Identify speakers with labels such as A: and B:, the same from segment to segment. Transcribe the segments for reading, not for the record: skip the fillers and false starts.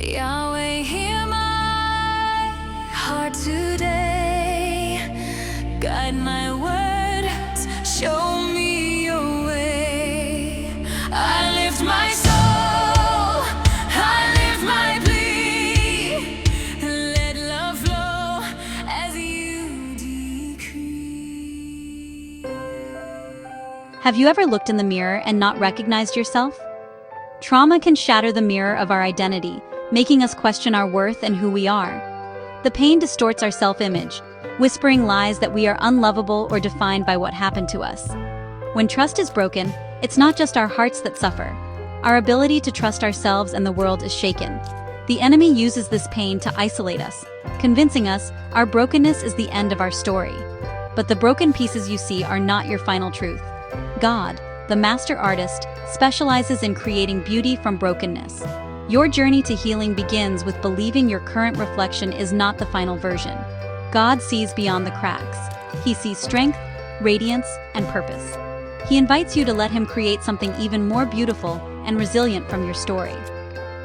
A: Yahweh, hear my heart today. Guide my words, show me your way. I lift my soul, I lift my plea. Let love flow as you decree.
B: Have you ever looked in the mirror and not recognized yourself? Trauma can shatter the mirror of our identity, making us question our worth and who we are. The pain distorts our self-image, whispering lies that we are unlovable or defined by what happened to us. When trust is broken, it's not just our hearts that suffer. Our ability to trust ourselves and the world is shaken. The enemy uses this pain to isolate us, convincing us our brokenness is the end of our story. But the broken pieces you see are not your final truth. God, the master artist, specializes in creating beauty from brokenness. Your journey to healing begins with believing your current reflection is not the final version. God sees beyond the cracks. He sees strength, radiance, and purpose. He invites you to let him create something even more beautiful and resilient from your story.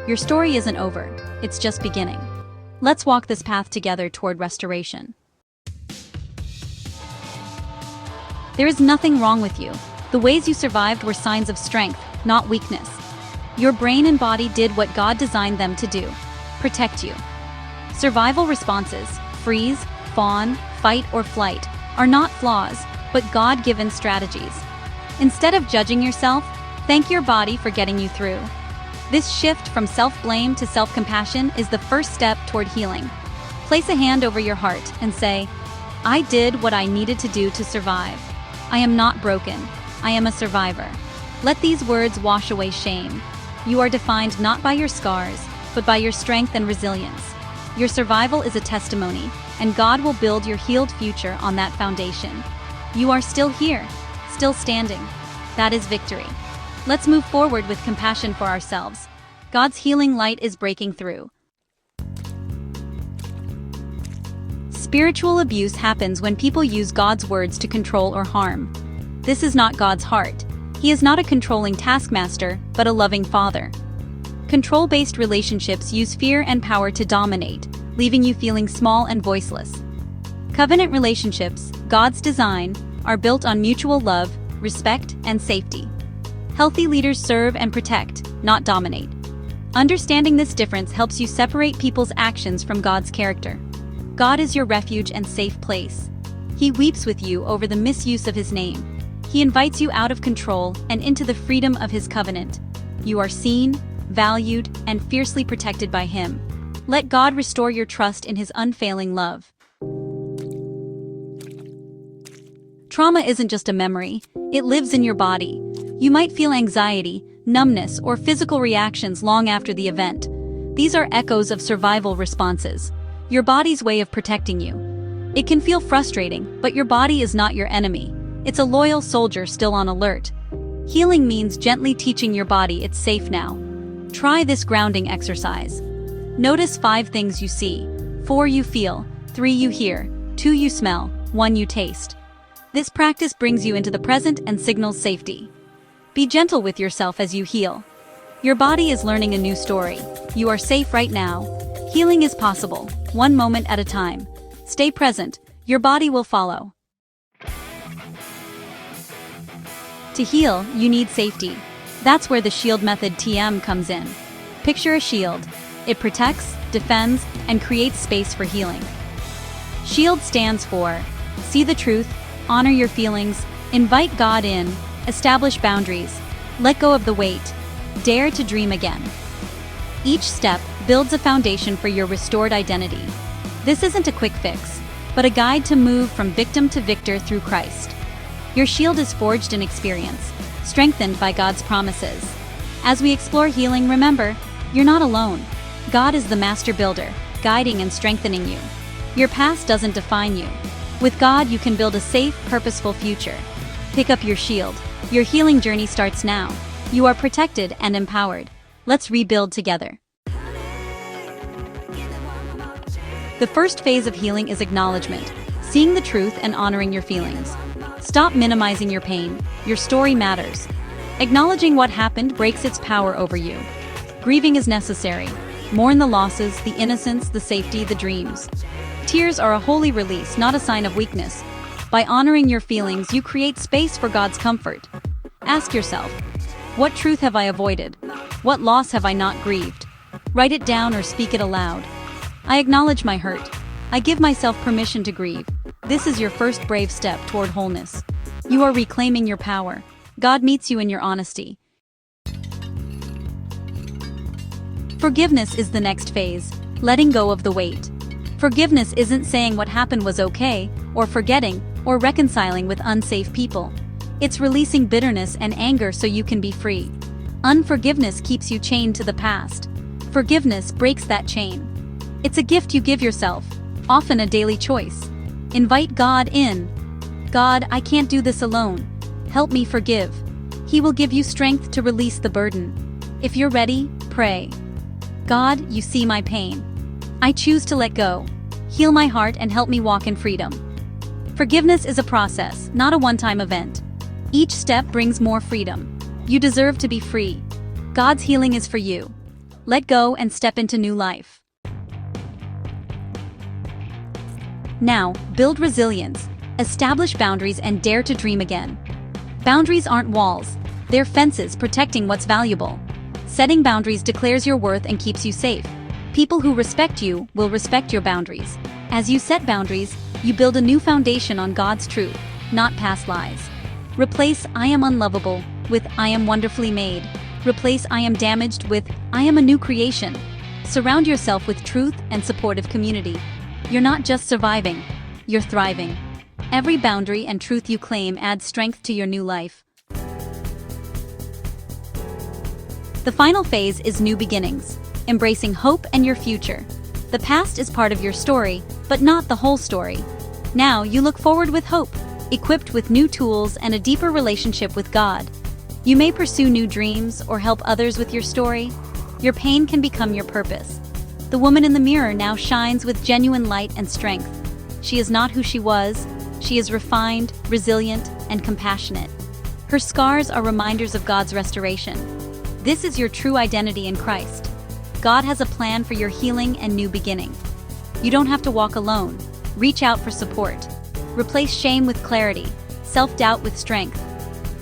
B: Your story isn't over, it's just beginning. Let's walk this path together toward restoration. There is nothing wrong with you. The ways you survived were signs of strength, not weakness. Your brain and body did what God designed them to do: protect you. Survival responses, freeze, fawn, fight, or flight, are not flaws, but God-given strategies. Instead of judging yourself, thank your body for getting you through. This shift from self-blame to self-compassion is the first step toward healing. Place a hand over your heart and say, I did what I needed to do to survive. I am not broken. I am a survivor. Let these words wash away shame. You are defined not by your scars, but by your strength and resilience. Your survival is a testimony, and God will build your healed future on that foundation. You are still here, still standing. That is victory. Let's move forward with compassion for ourselves. God's healing light is breaking through. Spiritual abuse happens when people use God's words to control or harm. This is not God's heart. He is not a controlling taskmaster, but a loving father. Control-based relationships use fear and power to dominate, leaving you feeling small and voiceless. Covenant relationships, God's design, are built on mutual love, respect, and safety. Healthy leaders serve and protect, not dominate. Understanding this difference helps you separate people's actions from God's character. God is your refuge and safe place. He weeps with you over the misuse of his name. He invites you out of control and into the freedom of his covenant. You are seen, valued, and fiercely protected by him. Let God restore your trust in his unfailing love. Trauma isn't just a memory, it lives in your body. You might feel anxiety, numbness, or physical reactions long after the event. These are echoes of survival responses, your body's way of protecting you. It can feel frustrating, but your body is not your enemy. It's a loyal soldier still on alert. Healing means gently teaching your body it's safe now. Try this grounding exercise. Notice 5 things you see, 4 you feel, 3 you hear, 2 you smell, 1 you taste. This practice brings you into the present and signals safety. Be gentle with yourself as you heal. Your body is learning a new story. You are safe right now. Healing is possible, one moment at a time. Stay present. Your body will follow. To heal, you need safety. That's where the shield method TM comes in. Picture a shield. It protects, defends, and creates space for healing. SHIELD stands for see the truth, honor your feelings, invite God in, establish boundaries, let go of the weight, dare to dream again. Each step builds a foundation for your restored identity. This isn't a quick fix, but a guide to move from victim to victor through Christ. Your shield is forged in experience, strengthened by God's promises. As we explore healing, remember, you're not alone. God is the master builder, guiding and strengthening you. Your past doesn't define you. With God, you can build a safe, purposeful future. Pick up your shield. Your healing journey starts now. You are protected and empowered. Let's rebuild together. The first phase of healing is acknowledgement, seeing the truth and honoring your feelings. Stop minimizing your pain. Your story matters. Acknowledging what happened breaks its power over you. Grieving is necessary. Mourn the losses, the innocence, the safety, the dreams. Tears are a holy release, not a sign of weakness. By honoring your feelings, you create space for God's comfort. Ask yourself, what truth have I avoided? What loss have I not grieved? Write it down or speak it aloud. I acknowledge my hurt. I give myself permission to grieve. This is your first brave step toward wholeness. You are reclaiming your power. God meets you in your honesty. Forgiveness is the next phase, letting go of the weight. Forgiveness isn't saying what happened was okay, or forgetting, or reconciling with unsafe people. It's releasing bitterness and anger so you can be free. Unforgiveness keeps you chained to the past. Forgiveness breaks that chain. It's a gift you give yourself, often a daily choice. Invite God in. God, I can't do this alone. Help me forgive. He will give you strength to release the burden. If you're ready, pray. God, you see my pain. I choose to let go. Heal my heart and help me walk in freedom. Forgiveness is a process, not a one-time event. Each step brings more freedom. You deserve to be free. God's healing is for you. Let go and step into new life. Now, build resilience. Establish boundaries and dare to dream again. Boundaries aren't walls. They're fences protecting what's valuable. Setting boundaries declares your worth and keeps you safe. People who respect you will respect your boundaries. As you set boundaries, you build a new foundation on God's truth, not past lies. Replace "I am unlovable" with "I am wonderfully made." Replace "I am damaged" with "I am a new creation." Surround yourself with truth and supportive community. You're not just surviving, you're thriving. Every boundary and truth you claim adds strength to your new life. The final phase is new beginnings, embracing hope and your future. The past is part of your story, but not the whole story. Now you look forward with hope, equipped with new tools and a deeper relationship with God. You may pursue new dreams or help others with your story. Your pain can become your purpose. The woman in the mirror now shines with genuine light and strength. She is not who she was. She is refined, resilient, and compassionate. Her scars are reminders of God's restoration. This is your true identity in Christ. God has a plan for your healing and new beginning. You don't have to walk alone. Reach out for support. Replace shame with clarity, self-doubt with strength.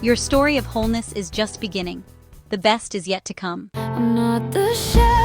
B: Your story of wholeness is just beginning. The best is yet to come.
A: I'm not the shadow